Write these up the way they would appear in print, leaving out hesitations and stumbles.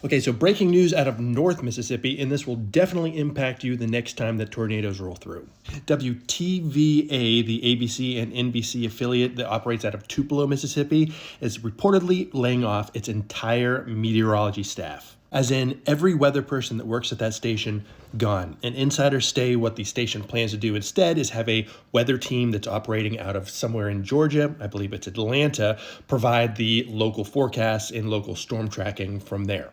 Okay, so breaking news out of North Mississippi, and this will definitely impact you the next time that tornadoes roll through. WTVA, the ABC and NBC affiliate that operates out of Tupelo, Mississippi, is reportedly laying off its entire meteorology staff. As in, every weather person that works at that station gone. And insiders say what the station plans to do instead is have a weather team that's operating out of somewhere in Georgia, I believe it's Atlanta, provide the local forecasts and local storm tracking from there.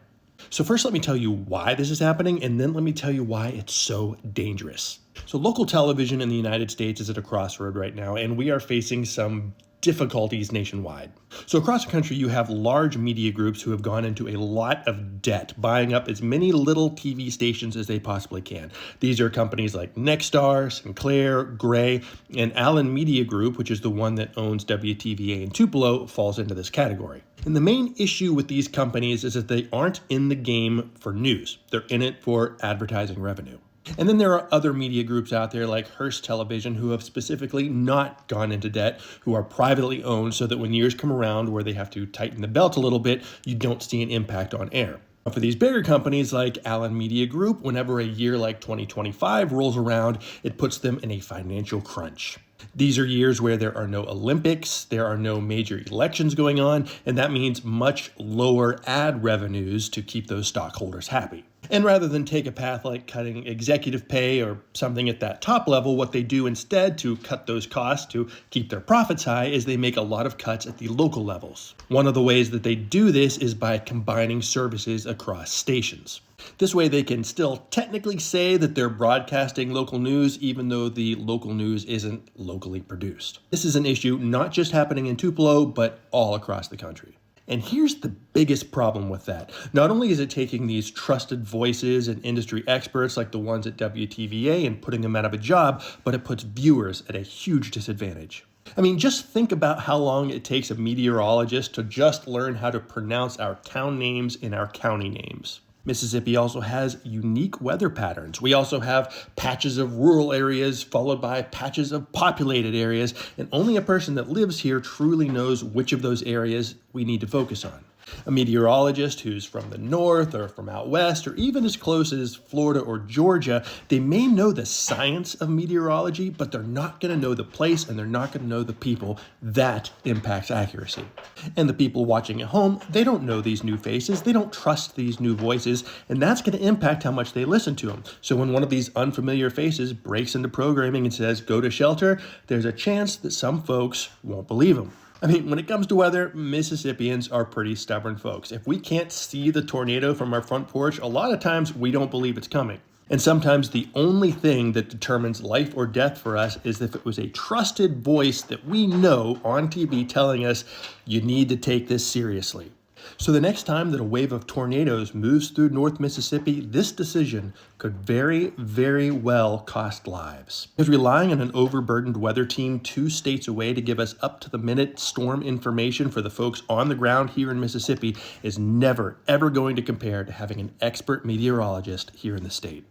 So first, let me tell you why this is happening, and then let me tell you why it's so dangerous. So local television in the United States is at a crossroad right now, and we are facing some difficulties nationwide. So across the country, you have large media groups who have gone into a lot of debt, buying up as many little TV stations as they possibly can. These are companies like Nexstar, Sinclair, Gray, and Allen Media Group, which is the one that owns WTVA in Tupelo, falls into this category. And the main issue with these companies is that they aren't in the game for news. They're in it for advertising revenue. And then there are other media groups out there like Hearst Television who have specifically not gone into debt, who are privately owned so that when years come around where they have to tighten the belt a little bit, you don't see an impact on air. For these bigger companies like Allen Media Group, whenever a year like 2025 rolls around, it puts them in a financial crunch. These are years where there are no Olympics, there are no major elections going on, and that means much lower ad revenues to keep those stockholders happy. And rather than take a path like cutting executive pay or something at that top level, what they do instead to cut those costs to keep their profits high is they make a lot of cuts at the local levels. One of the ways that they do this is by combining services across stations. This way they can still technically say that they're broadcasting local news even though the local news isn't locally produced. This is an issue not just happening in Tupelo, but all across the country. And here's the biggest problem with that. Not only is it taking these trusted voices and industry experts like the ones at WTVA and putting them out of a job, but it puts viewers at a huge disadvantage. I mean, just think about how long it takes a meteorologist to just learn how to pronounce our town names and our county names. Mississippi also has unique weather patterns. We also have patches of rural areas followed by patches of populated areas, and only a person that lives here truly knows which of those areas we need to focus on. A meteorologist who's from the north or from out west or even as close as Florida or Georgia, they may know the science of meteorology, but they're not going to know the place and they're not going to know the people. That impacts accuracy. And the people watching at home, they don't know these new faces, they don't trust these new voices, and that's going to impact how much they listen to them. So when one of these unfamiliar faces breaks into programming and says, "Go to shelter," there's a chance that some folks won't believe them. I mean, when it comes to weather, Mississippians are pretty stubborn folks. If we can't see the tornado from our front porch, a lot of times we don't believe it's coming. And sometimes the only thing that determines life or death for us is if it was a trusted voice that we know on TV telling us, you need to take this seriously. So the next time that a wave of tornadoes moves through North Mississippi, this decision could very, very well cost lives. Because relying on an overburdened weather team 2 states away to give us up-to-the-minute storm information for the folks on the ground here in Mississippi is never, ever going to compare to having an expert meteorologist here in the state.